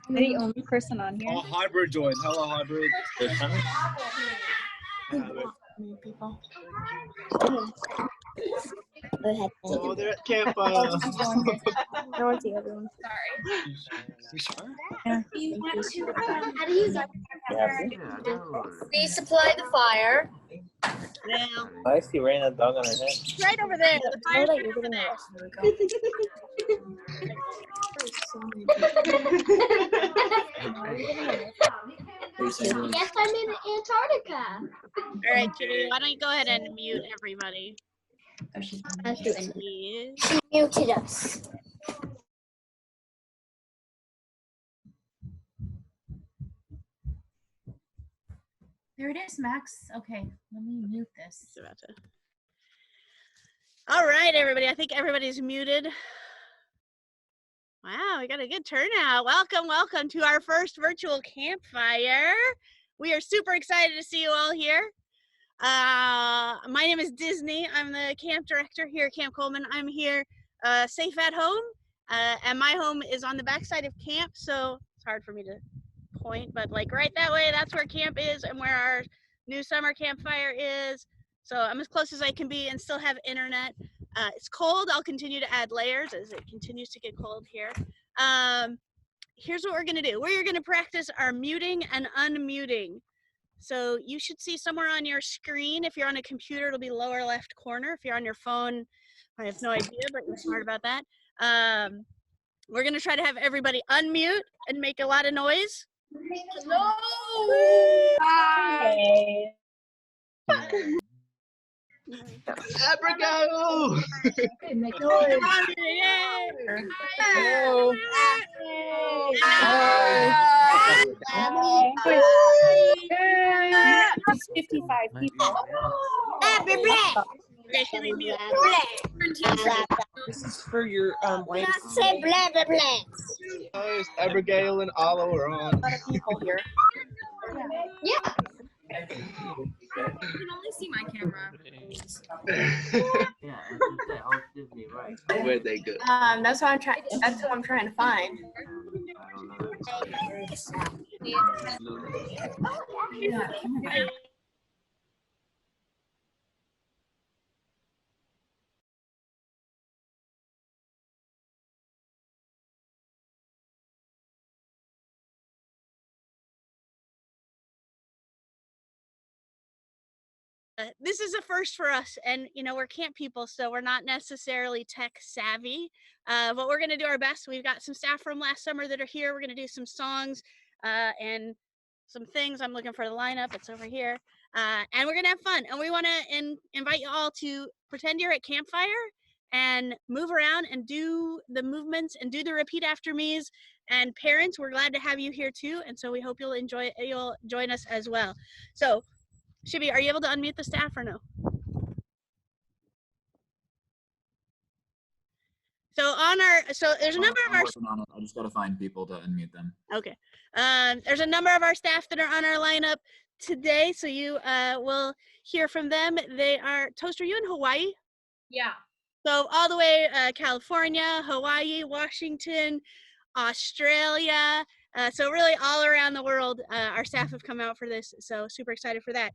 The only person on here. Oh, Hybrid joined. Hello, Hybrid. People. Oh, they're at Campfire. No one's here, everyone. You sure? Yeah. How do you They supply the fire. Yeah. I see Raina dog on her head. Right over there. The fire's right over there. Yes, I'm in Antarctica. All right, Jimmy, why don't you go ahead and mute everybody? She Please. muted us. There it is, Max. Okay, let me mute this. All right, everybody. I think everybody's muted. Wow, we got a good turnout. Welcome, welcome to our first virtual campfire. We are super excited to see you all here. My name is Disney. I'm the camp director here at Camp Colman. I'm here safe at home, and my home is on the backside of camp, so it's hard for me to point, but like right that way, that's where camp is and where our new summer campfire is. So I'm as close as I can be and still have internet. It's cold. I'll continue to add layers as it continues to get cold here. Here's what we're gonna do. We're gonna practice our muting and unmuting. So you should see somewhere on your screen, if you're on a computer, it'll be lower left corner. If you're on your phone, I have no idea, but you're smart about that. We're gonna try to have everybody unmute and make a lot of noise. No! Hi. Abigail! Make noise. Hello. It's 55 people. Okay, should we mute? This is for your Say blah, blah, blah. Guys, Abigail and Alo are on. A lot of people here. Yeah. I can only see my camera. Where'd they go? That's what I'm trying. That's what I'm trying to find. This is a first for us, and you know, we're camp people, so we're not necessarily tech savvy, but we're going to do our best. We've got some staff from last summer that are here. We're going to do some songs and some things. I'm looking for the lineup. It's over here, and we're going to have fun, and we want to invite you all to pretend you're at Campfire and move around and do the movements and do the repeat after me's. And parents, we're glad to have you here too, and so we hope you'll join us as well. So Shibi, are you able to unmute the staff or no? So there's a number of our. I just gotta find people to unmute them. Okay. There's a number of our staff that are on our lineup today, so you will hear from them. They are Toast. Are you in Hawaii? Yeah. So all the way California, Hawaii, Washington, Australia. So really all around the world, our staff have come out for this. So super excited for that.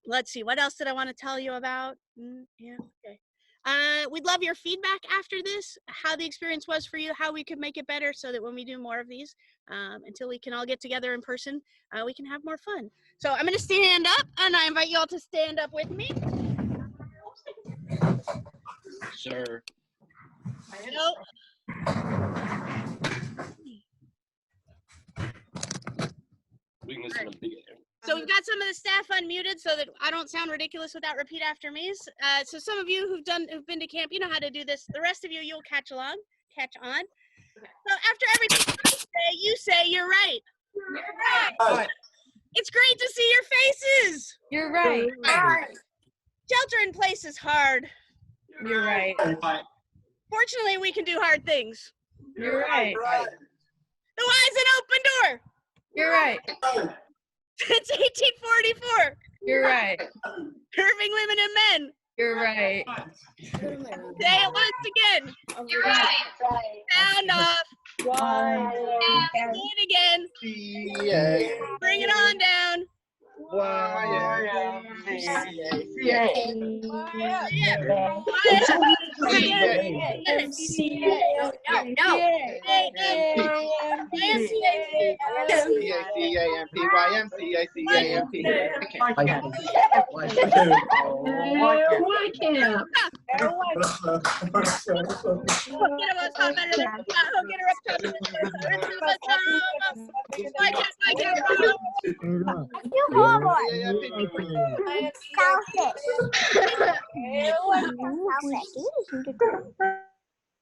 Let's see, what else did I want to tell you about? Yeah, okay. We'd love your feedback after this, how the experience was for you, how we could make it better so that when we do more of these, until we can all get together in person, we can have more fun. So I'm going to stand up, and I invite you all to stand up with me. Sure. We can listen to big. So we've got some of the staff unmuted so that I don't sound ridiculous without repeat after me. So some of you who've been to camp, you know how to do this. The rest of you, you'll catch on. So after everything you say you're right. You're right. It's great to see your faces. You're right. Shelter in place is hard. You're right. Fortunately, we can do hard things. You're right. The Y is an open door. You're right. Since 1844. You're right. Serving women and men. You're right. Say it once again. You're right. Sound off. Do it again. Bring it on down.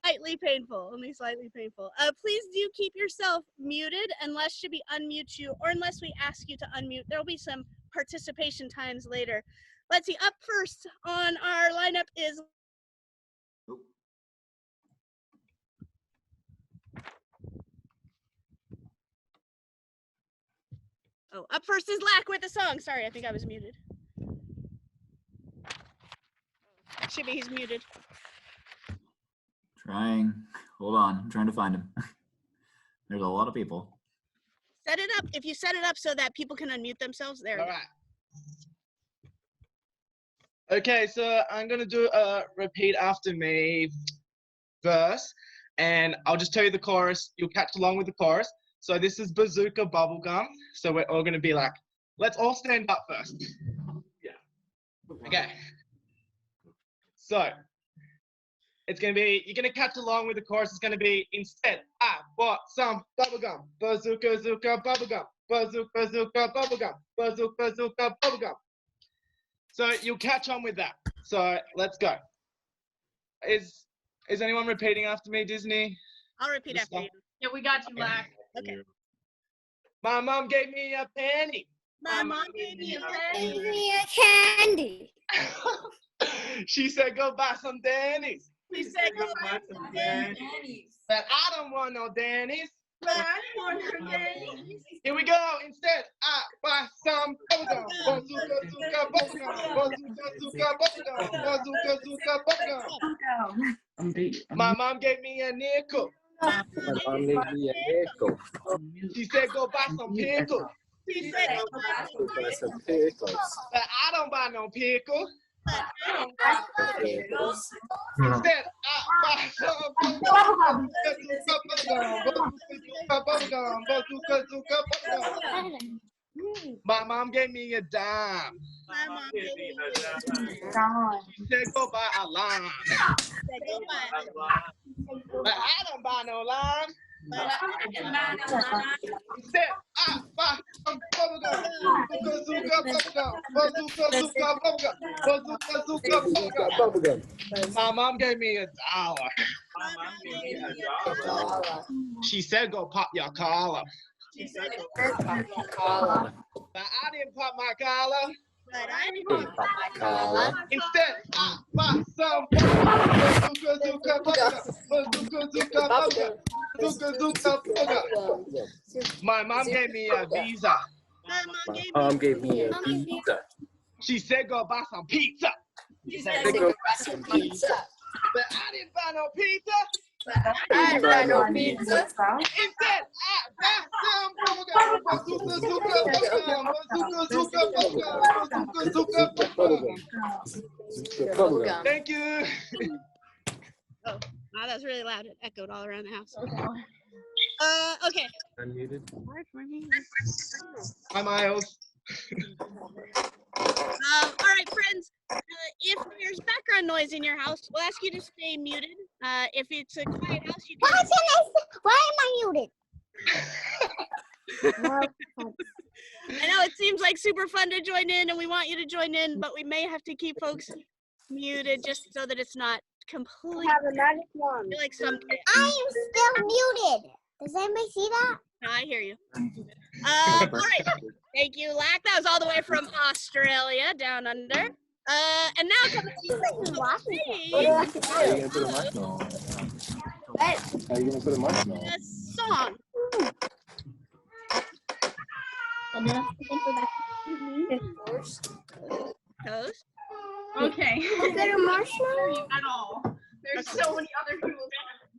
Slightly painful, only slightly painful. Please do keep yourself muted unless Shibby unmutes you or unless we ask you to unmute. There will be some participation times later. Let's see, up first on our lineup is up first is Lack with the song. Sorry, I think I was muted. Shibby, he's muted. Trying. Hold on. I'm trying to find him. There's a lot of people. Set it up. If you set it up so that people can unmute themselves, there. All right. Okay, so I'm gonna do a repeat after me verse, and I'll just tell you the chorus. You'll catch along with the chorus. So this is Bazooka Bubblegum. So we're all gonna be like, let's all stand up first. Yeah. Okay. So it's gonna be, you're gonna catch along with the chorus. It's gonna be, instead, I bought some bubblegum. Bazooka, bazooka, bubblegum. Bazooka, bazooka, bubblegum. Bazooka, bazooka, bubblegum. So you'll catch on with that. So let's go. Is anyone repeating after me, Disney? I'll repeat after you. Yeah, we got you, Lack. Okay. My mom gave me a penny. My mom gave me a penny. Give me a candy. She said, go buy some Danny's. She said, go buy some Danny's. But I don't want no Danny's. But I want her Danny's. Here we go. Instead, I buy some bubblegum. Bazooka, bazooka, bubblegum. Bazooka, bazooka, bubblegum. Bazooka, bazooka, bubblegum. My mom gave me a nickel. She said, go buy some pickles. She said, go buy some But I don't buy no pickles. pickles. Instead, I buy some bubblegum. Bubblegum. Bazooka, bubblegum. My mom gave me a dime. My mom gave me a She said, go buy a lime. go buy But I don't buy no lime. But I can buy no lime. Instead, I buy some bubblegum. Bazooka, bubblegum. Bazooka, bubblegum. Bazooka, bubblegum. My mom gave me $1. My mom gave me $1. She said, go pop your collar. She said, go pop your collar. But I didn't pop my collar. But I didn't pop my collar. Instead, I buy some bubblegum. Bazooka, bubblegum. Bazooka, bubblegum. Bazooka, bubblegum. My mom gave me a visa. My mom gave me a pizza. She said, go buy some pizza. She said, go buy some pizza. But I didn't buy no pizza. I didn't buy no pizza. Instead, I buy some bubblegum. Bazooka, bubblegum. Bazooka, bubblegum. Thank you. Oh, wow, that was really loud. It echoed all around the house. Okay. Unmuted. Hi, Miles. All right, friends. If there's background noise in your house, we'll ask you to stay muted. If it's a quiet house, you can. Why am I muted? I know it seems like super fun to join in, and we want you to join in, but we may have to keep folks muted just so that it's not completely like some. I am still muted. Does anybody see that? No, I hear you. All right. Thank you, Lack. That was all the way from Australia, down under. And now coming to How are you gonna put a marshmallow? How are you gonna put a marshmallow? a song. Toast. Okay. Is there a marshmallow? At all. There's so many other people.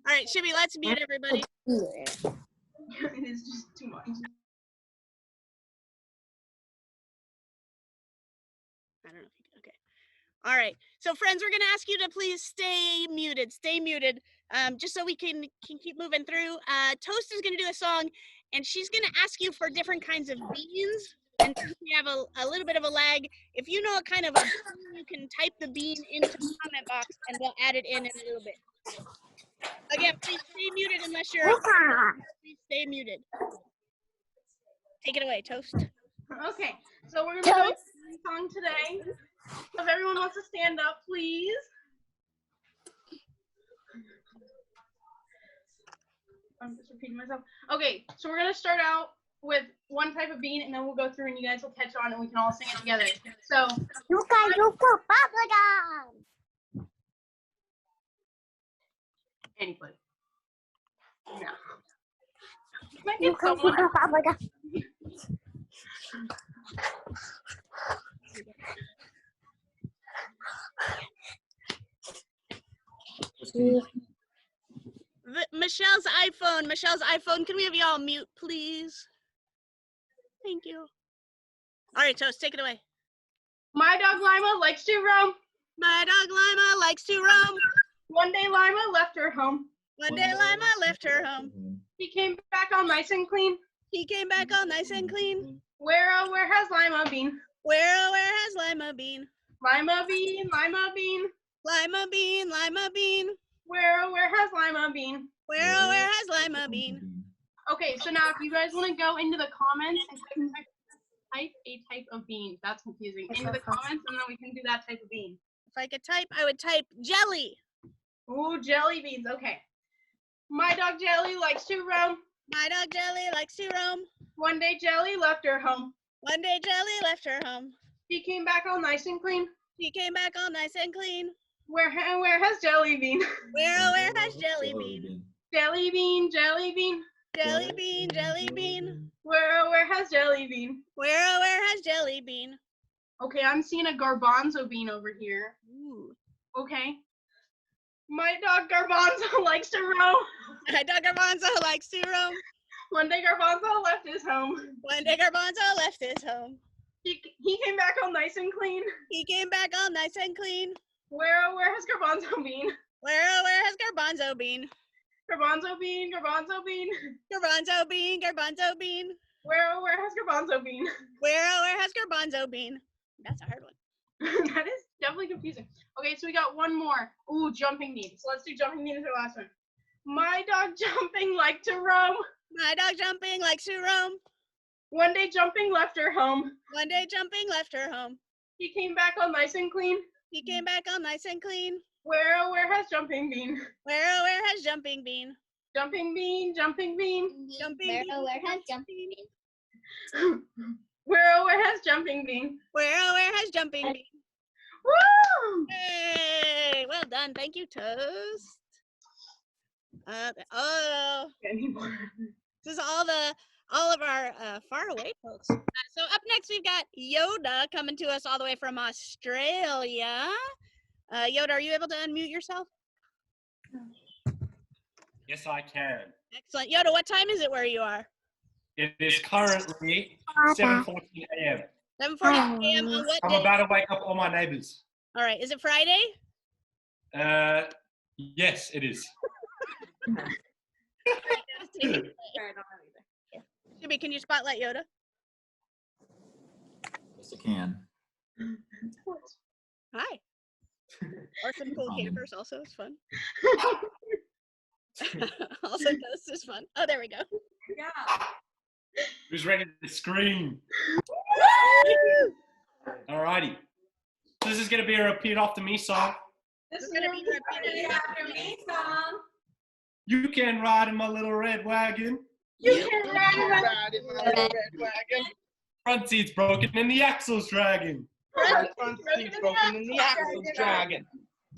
All right, Shibby, let's mute everybody. It is just too much. I don't know if you can, okay. All right, so friends, we're gonna ask you to please stay muted, just so we can keep moving through. Toast is gonna do a song, and she's gonna ask you for different kinds of beans. And since we have a little bit of a lag, if you know what kind of a bean, you can type the bean into the comment box, and we'll add it in a little bit. Again, please stay muted unless you're. Please stay muted. Take it away, Toast. Okay, so we're gonna do a song today. If everyone wants to stand up, please. I'm just repeating myself. Okay, so we're gonna start out with one type of bean, and then we'll go through, and you guys will catch on, and we can all sing it together. So. bubblegum. Anybody. No. Can I get someone? Bubblegum. Michelle's iPhone, can we have y'all mute, please? Thank you. All right, Toast, take it away. My dog Lima likes to roam. My dog Lima likes to roam. One day Lima left her home. One day Lima left her home. He came back all nice and clean. He came back all nice and clean. Where, oh, where has Lima been? Where, oh, where has Lima been? Lima bean, Lima bean. Lima bean, Lima bean. Where, oh, where has Lima been? Where, oh, where has Lima been? Okay, so now if you guys want to go into the comments and type a type of bean. That's confusing. Into the comments, and then we can do that type of bean. If I could type, I would type jelly. Ooh, jelly beans. Okay. My dog Jelly likes to roam. My dog Jelly likes to roam. One day Jelly left her home. One day Jelly left her home. She came back all nice and clean. She came back all nice and clean. Where has Jelly been? Where, oh, where has Jelly been? Jelly bean, Jelly bean. Jelly bean, Jelly bean. Where, oh, where has Jelly been? Where, oh, where has Jelly been? Okay, I'm seeing a garbanzo bean over here. Ooh. Okay. My dog Garbanzo likes to roam. My dog Garbanzo likes to roam. One day Garbanzo left his home. One day Garbanzo left his home. He came back all nice and clean. He came back all nice and clean. Where, oh, where has Garbanzo been? Where, oh, where has Garbanzo been? Garbanzo bean, Garbanzo bean. Garbanzo bean, Garbanzo bean. Where, oh, where has Garbanzo been? Where, oh, where has Garbanzo been? That's a hard one. That is definitely confusing. Okay, so we got one more. Ooh, jumping bean. So let's do jumping bean as our last one. My dog jumping like to roam. My dog jumping likes to roam. One day jumping left her home. One day jumping left her home. He came back all nice and clean. He came back all nice and clean. Where, oh, where has jumping bean? Where, oh, where has jumping been? Jumping bean, jumping bean. Jumping Where, bean. oh, where has jumping been? Where, oh, where has jumping bean? Where, oh, where has jumping been? Woo! Hey, well done. Thank you, Toast. This is all of our far away folks. So up next we've got Yoda coming to us all the way from Australia. Yoda, are you able to unmute yourself? Yes, I can. Excellent. Yoda, what time is it where you are? It is currently 7:14 a.m. 7:40 a.m. on what I'm day? about to wake up all my neighbors. All right. Is it Friday? Yes, it is. Jimmy, can you spotlight Yoda? Yes, I can. Hi. Or some cool campers also. It's fun. Also, Toast is fun. Oh, there we go. Yeah. Who's ready to scream? Alrighty. This is going to be a repeat after me song. This is gonna be repeated after me song. You can ride in my little red wagon. You can ride in my red wagon. Front seat's broken and the axle's dragging. Front seat's broken and the axle's dragging.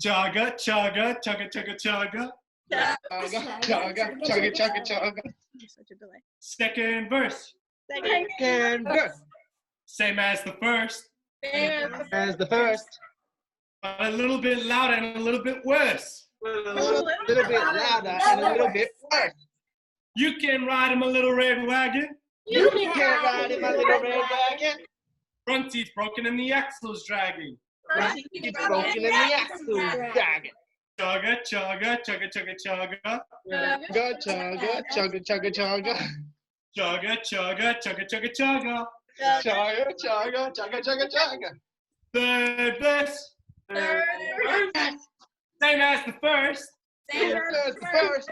Chugga, chugga, chugga, chugga, chugga. Chugga, chugga, chugga, chugga, chugga. Such a delay. Second verse. Second verse. Same as the first, As the first. but a little bit louder and a little bit worse. but a little bit louder and a little bit worse. You can ride in my little red wagon. You can't ride in my little red wagon. Front seat's broken and the axle's dragging. Front seat's broken and the axle's dragging. Chugga, chugga, chugga, chugga, chugga. Chugga, chugga, chugga, chugga, chugga. Chugga, chugga, chugga, chugga, chugga. Chugga, chugga, chugga, chugga, chugga. Third verse. Same as the first. Same as the first.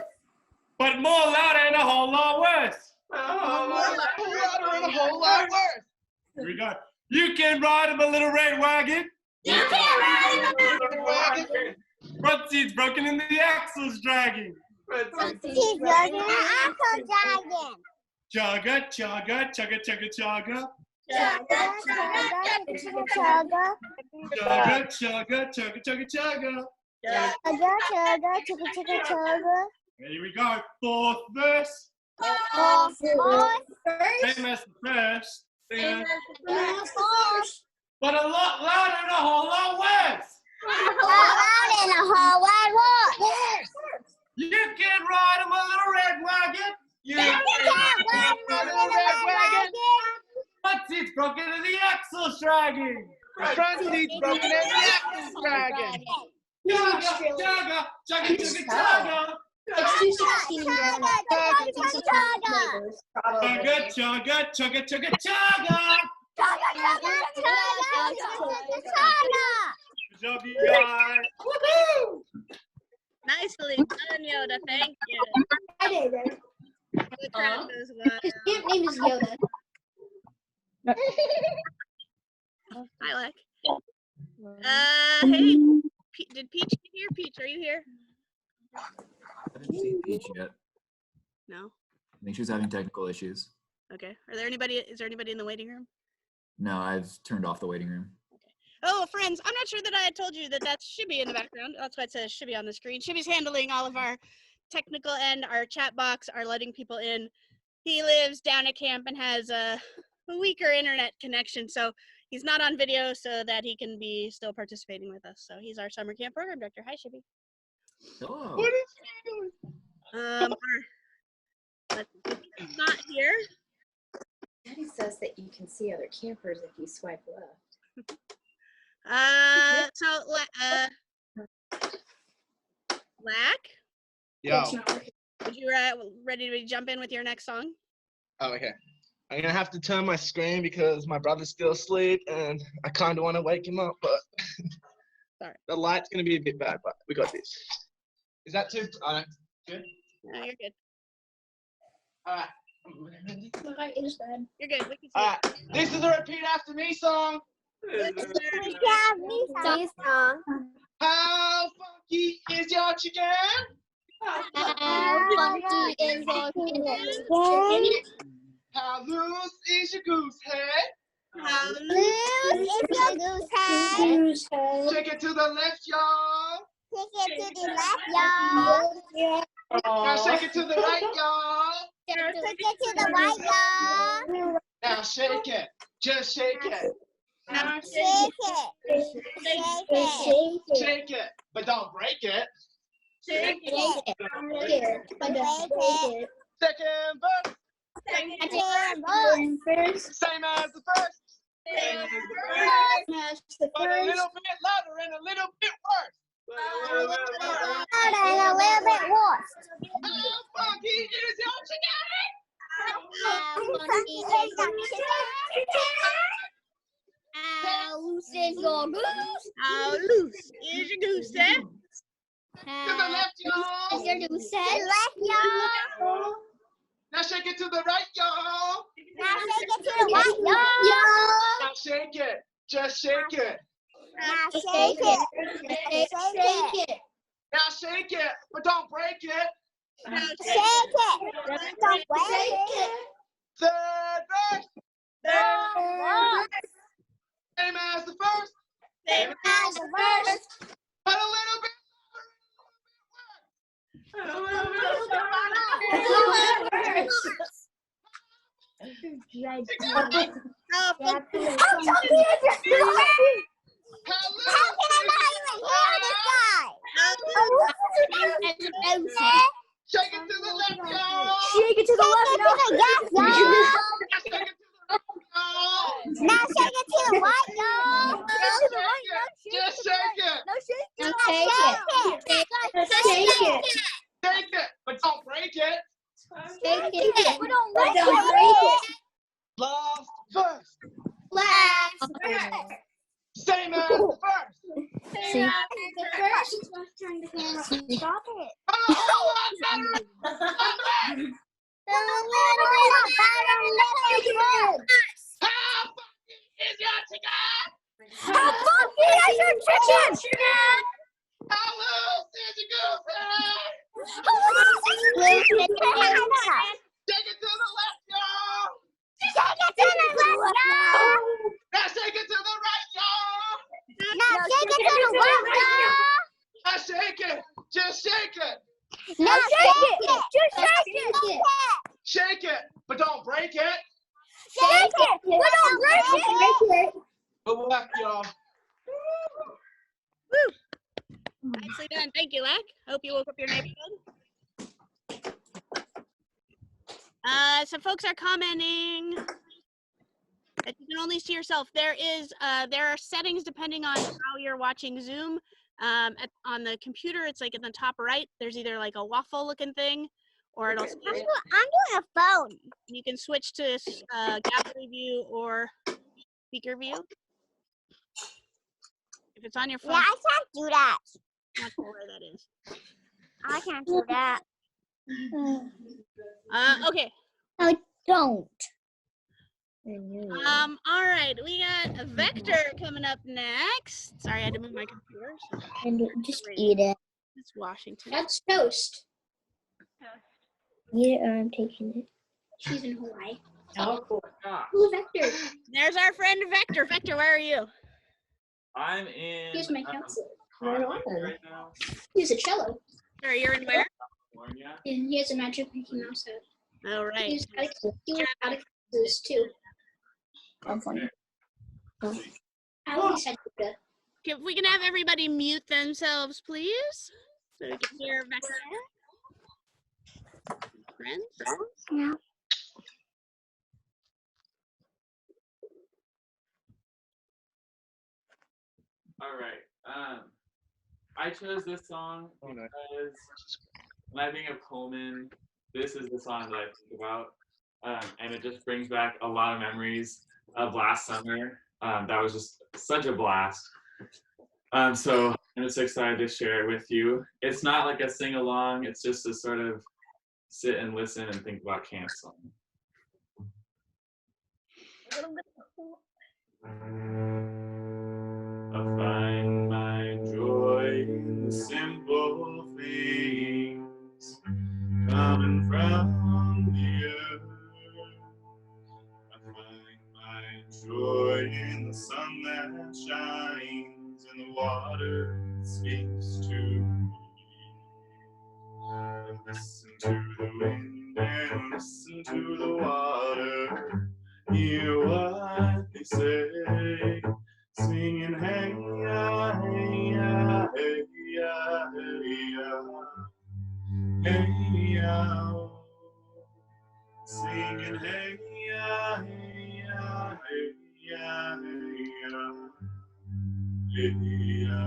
But more louder and a whole lot worse. Louder and a whole lot worse. Here we go. You can ride in my little red wagon. You can't ride in my little wagon. Front seat's broken and the axle's dragging. Front seat's broken and the axle's dragging. Chugga, chugga, chugga, chugga, chugga. Chugga, chugga, chugga, chugga. Chugga, chugga, chugga, chugga, chugga. Chugga, chugga, chugga, chugga, chugga. Here we go. Fourth verse. Fourth. Same as the first. Fourth. But a lot louder and a whole lot worse. Loud and a whole lot worse. You can ride in my little red wagon. You can't ride in my little red wagon. Front seat's broken and the axle's dragging. Front seat's broken and the axle's dragging. Chugga, chugga, chugga, chugga, chugga. Chugga, Chugga, chugga, chugga, chugga, chugga. Good job, you guys. Woohoo! Nicely done, Yoda. Thank you. The crowd as well. His name is Yoda. I like. Hey, did Peach get here? Peach, are you here? I didn't see Peach yet. No. I think she was having technical issues. Okay. Is there anybody in the waiting room? No, I've turned off the waiting room. Oh, friends, I'm not sure that I had told you that that's Shibby in the background. That's why it says Shibby on the screen. Shibby's handling all of our technical and our chat box, are letting people in. He lives down at camp and has a weaker internet connection, so he's not on video so that he can be still participating with us. So he's our summer camp program director. Hi, Shibby. Hello. What is he doing? He's not here. Daddy says that you can see other campers if you swipe left. Lack? Yo. Would you ready to jump in with your next song? Oh, okay. I'm gonna have to turn my screen because my brother's still asleep and I kind of want to wake him up, but Sorry. The light's gonna be a bit bad, but we got this. Is that too? Good. No, you're good. All right. You're good. We can see All right. This is a repeat after me song. How funky is your chicken? How funky is your chicken? How loose is your goose head? How loose is your goose head? Shake it to the left, y'all. Shake it to the left, y'all. Now shake it to the right, y'all. Shake it to the right, y'all. Now shake it. Just shake it. Now shake it. Shake it. Shake it. But don't break it. Shake it. But don't break it. Second verse. Second verse. Same as the first. Same as the But a first. little bit louder and a little bit worse. Louder and a little bit worse. How funky is your chicken? How funky is your chicken? How loose is your goose? How loose is your goose head? To the left, y'all. Is your goose head left, y'all? Now shake it to the right, y'all. Now shake it to the right, y'all. Now shake it. Just shake it. Now shake it. Shake it. Now shake it, but don't break it. Now shake it. Don't break it. Third verse. Same as the first. Same as the first. But a little bit. How can I not even hear this guy? Shake it to the left, y'all. Shake it to the left, y'all. Now shake it to the right, y'all. Just shake it. Now shake it. Shake it. Shake it, but don't break it. Shake it. But don't break it. Last verse. Last. Same as the first. See? Stop it. How funky is your chicken? How loose is your goose? Shake it to the Take it to the left, y'all. left, y'all. Now shake it to the right, y'all. Now shake it to the right, y'all. Now shake it. Just shake it. Now shake it. Just shake it. Shake it, but don't break it. Shake it. But don't break it. Good luck, y'all. Woo! Nicely done. Thank you, Lack. Hope you woke up your neighborhood. Some folks are commenting that you can only see yourself. There are settings depending on how you're watching Zoom. On the computer, it's like in the top right. There's either like a waffle-looking thing, or it'll. I'm doing a phone. You can switch to gallery view or speaker view. If it's on your phone, Yeah, I can't do that. not sure where that is. I can't do that. Okay. I don't. All right, we got a Vector coming up next. Sorry, I had to move my computer. So And just eat it. it's Washington. That's toast. Eat it or I'm taking it. She's in Hawaii. Oh, cool. Who's Vector? There's our friend Vector. Vector, where are you? I'm in He's my counselor. California right now. He's a cello. Sorry, you're in where? California. And he has a magic Mickey Mouse hat. All right. He was out of Kansas too. I'm funny. Alice had to. If we can have everybody mute themselves, please, so we can hear Vector. Friends? Yeah. All right. I chose this song because when I think of Colman, this is the song that I think about, and it just brings back a lot of memories of last summer. That was just such a blast. So I'm just excited to share it with you. It's not like a sing along. It's just to sort of sit and listen and think about camp song. I find my joy in the simple things coming from the earth. I find my joy in the sun that shines and the water that speaks to me. I listen to the wind and listen to the water, hear what they say. Singing, hey, ya, hey, ya, hey, ya, hey, ya, hey, ya. Singing, hey, ya, hey, ya, hey, ya, hey, ya, hey, ya.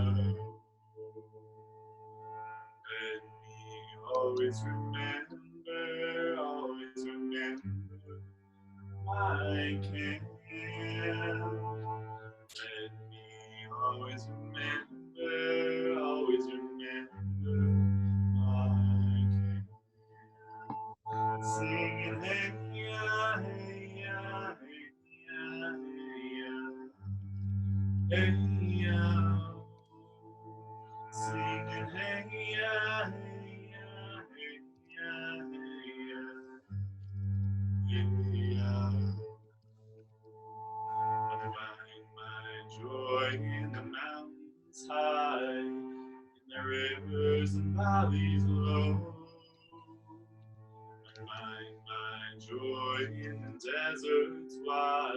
Let me always remember my camp. Let me always remember my camp. Singing, hey, ya, hey, ya, hey, ya, hey, ya, hey, ya. Singing, hey, ya, hey, ya, hey, ya, hey, ya, hey, ya. I find my joy in the mountains high, in the rivers and valleys low. I find my joy in the deserts wide,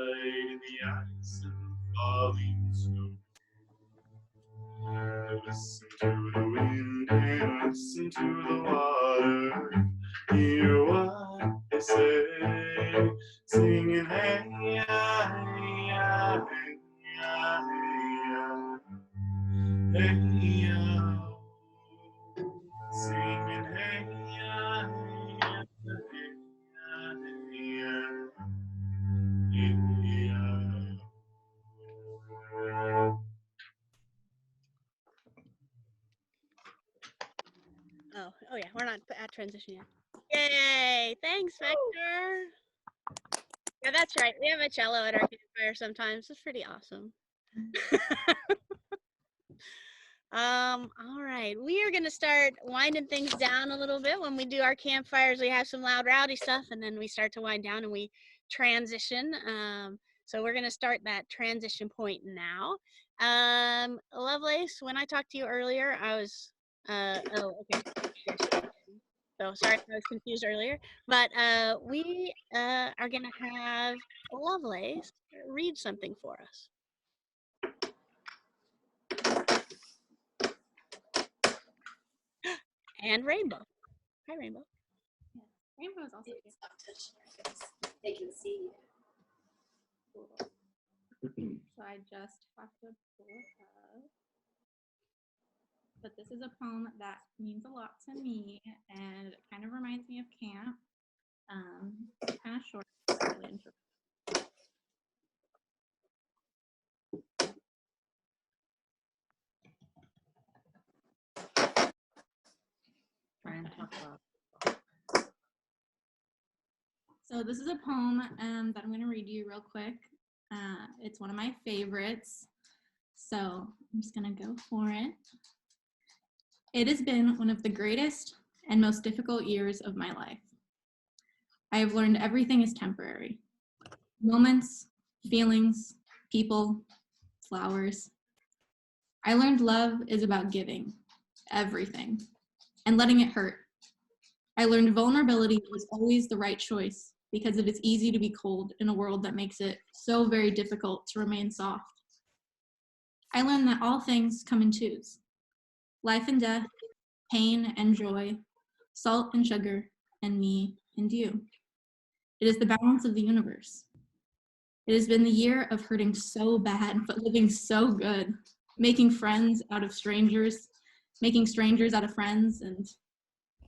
in the ice and the falling snow. Listen to the wind and listen to the water. Hear what they say, singing hey ya, hey ya, hey ya, hey ya, singing hey ya, hey ya, hey ya, hey ya. Oh yeah, we're not at transition yet. Yay! Thanks, Victor. Yeah, that's right. We have a cello at our campfire sometimes. It's pretty awesome. All right. We are gonna start winding things down a little bit. When we do our campfires, we have some loud, rowdy stuff, and then we start to wind down and we transition. So we're gonna start that transition point now. Lovelace, when I talked to you earlier, I was oh, okay. So sorry if I was confused earlier, but we are gonna have Lovelace read something for us. And Rainbow. Hi, Rainbow. Yeah. Rainbow's also here. Stop touching your face. They can see you. So I just have to pull it up. But this is a poem that means a lot to me, and it kind of reminds me of camp. It's kind of short, but I really enjoy it. Try and talk about. So this is a poem that I'm going to read you real quick. It's one of my favorites, so I'm just going to go for it. It has been one of the greatest and most difficult years of my life. I have learned everything is temporary. Moments, feelings, people, flowers. I learned love is about giving everything and letting it hurt. I learned vulnerability is always the right choice because it is easy to be cold in a world that makes it so very difficult to remain soft. I learned that all things come in twos. Life and death, pain and joy, salt and sugar, and me and you. It is the balance of the universe. It has been the year of hurting so bad, but living so good, making friends out of strangers, making strangers out of friends, and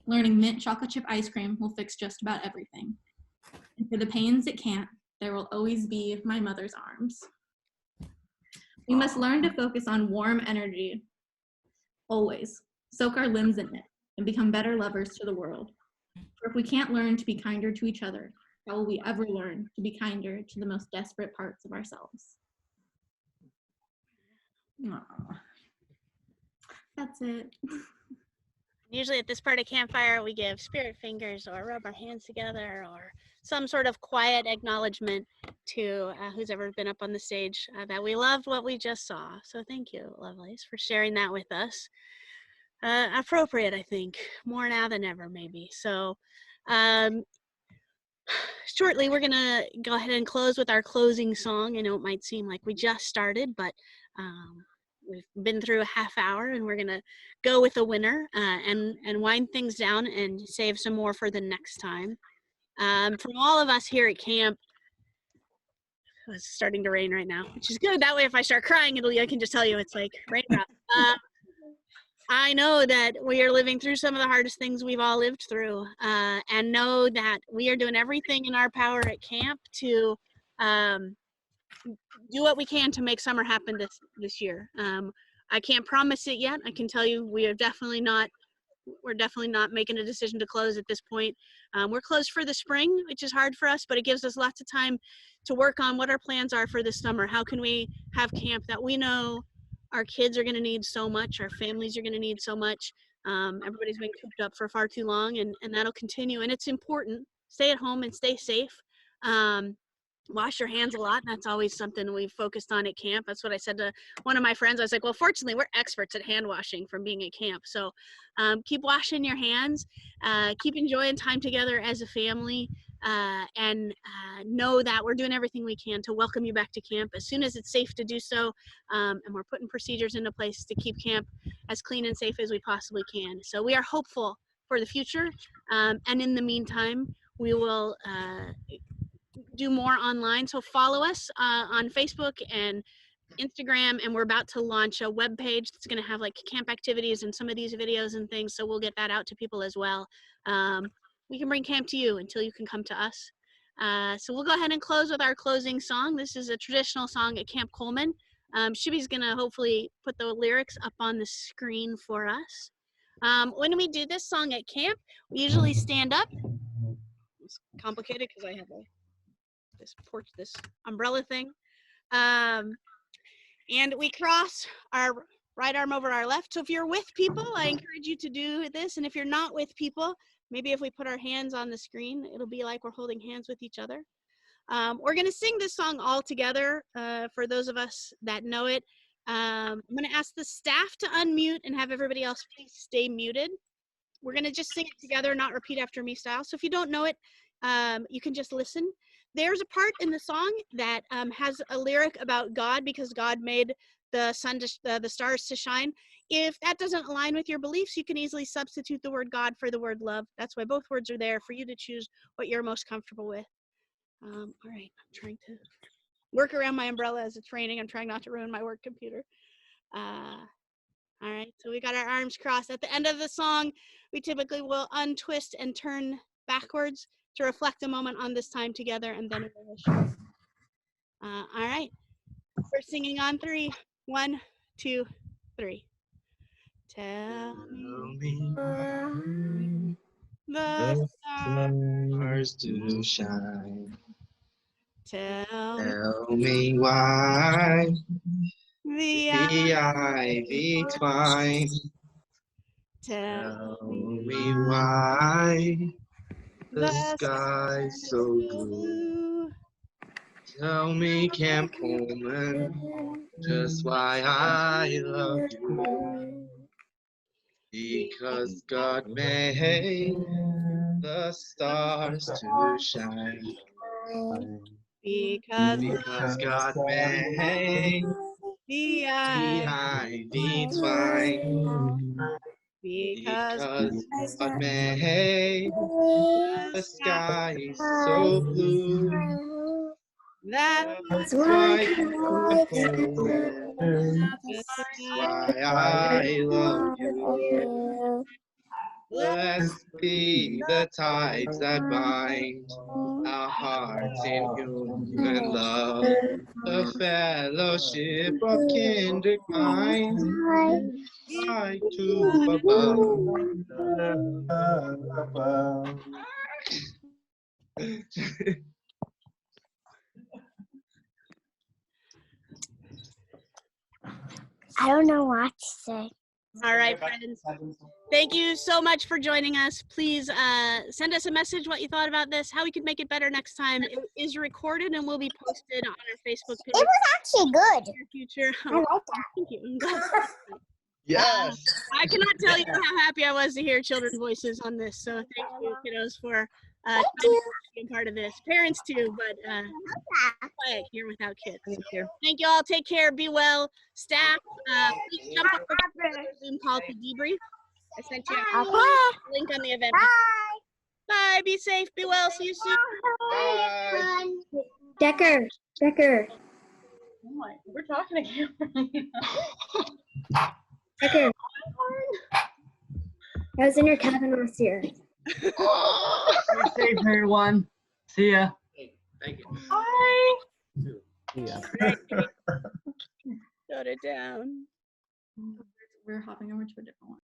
learning mint chocolate chip ice cream will fix just about everything. And for the pains it can't, there will always be my mother's arms. We must learn to focus on warm energy, always. Soak our limbs in it and become better lovers to the world. For if we can't learn to be kinder to each other, how will we ever learn to be kinder to the most desperate parts of ourselves? Aww. That's it. Usually at this part of Campfire, we give spirit fingers or rub our hands together or some sort of quiet acknowledgement to who's ever been up on the stage that we loved what we just saw. So thank you, Lovelace, for sharing that with us. Appropriate, I think, more now than ever, maybe. So shortly, we're going to go ahead and close with our closing song. I know it might seem like we just started, but we've been through a half hour, and we're going to go with a winner and wind things down and save some more for the next time. From all of us here at camp, it's starting to rain right now, which is good. That way, if I start crying, I can just tell you it's like raindrops. I know that we are living through some of the hardest things we've all lived through, and know that we are doing everything in our power at camp to do what we can to make summer happen this year. I can't promise it yet. I can tell you we're definitely not making a decision to close at this point. We're closed for the spring, which is hard for us, but it gives us lots of time to work on what our plans are for this summer. How can we have camp that we know our kids are going to need so much, our families are going to need so much. Everybody's been cooped up for far too long, and that'll continue. And it's important. Stay at home and stay safe. Wash your hands a lot. That's always something we've focused on at camp. That's what I said to one of my friends. I was like, well, fortunately, we're experts at hand washing from being at camp. So keep washing your hands. Keep enjoying time together as a family. and know that we're doing everything we can to welcome you back to camp as soon as it's safe to do so. And we're putting procedures into place to keep camp as clean and safe as we possibly can. So we are hopeful for the future. And in the meantime, we will do more online. So follow us on Facebook and Instagram, and we're about to launch a web page that's going to have like camp activities and some of these videos and things. So we'll get that out to people as well. We can bring camp to you until you can come to us. So we'll go ahead and close with our closing song. This is a traditional song at Camp Colman. Shibi's going to hopefully put the lyrics up on the screen for us. When we do this song at camp, we usually stand up. It's complicated because I have this umbrella thing. And we cross our right arm over our left. So if you're with people, I encourage you to do this. And if you're not with people, maybe if we put our hands on the screen, it'll be like we're holding hands with each other. We're gonna sing this song all together for those of us that know it. I'm gonna ask the staff to unmute and have everybody else please stay muted. We're gonna just sing it together, not repeat after me style. So if you don't know it, you can just listen. There's a part in the song that has a lyric about God because God made the sun to, the stars to shine. If that doesn't align with your beliefs, you can easily substitute the word God for the word love. That's why both words are there for you to choose what you're most comfortable with. All right, I'm trying to work around my umbrella as it's raining. I'm trying not to ruin my work computer. All right, so we got our arms crossed. At the end of the song, we typically will untwist and turn backwards to reflect a moment on this time together, and then we'll show. All right, we're singing on 3. 1, 2, 3. Tell me the stars to shine. Tell me why the ivy twine. Tell me why the sky's so blue. Tell me, Camp Colman, just why I love you. Because God made the stars to shine. Because God made the ivy twine. Because God made the sky so blue. That's why I love you. Blessed be the ties that bind our hearts in human love, the fellowship of kindred minds, high to above. I don't know what to say. All right, friends. Thank you so much for joining us. Please send us a message what you thought about this, how we could make it better next time. It is recorded and will be posted on our Facebook page. It was actually good. In the future. I like that. Thank you. Yes. I cannot tell you how happy I was to hear children's voices on this. So thank you, kiddos, for being part of this. Parents too, but quiet here without kids. Thank you. Thank you all. Take care. Be well. Staff, please jump on the Zoom call to debrief. I sent you a link on the event. Bye. Bye. Be safe. Be well. See you soon. Bye. Decker. Oh my, we're talking again. Decker. I was in your cabin last year. Stay safe, everyone. See ya. Thank you. Bye. Yeah. Shut it down. We're hopping over to a different one.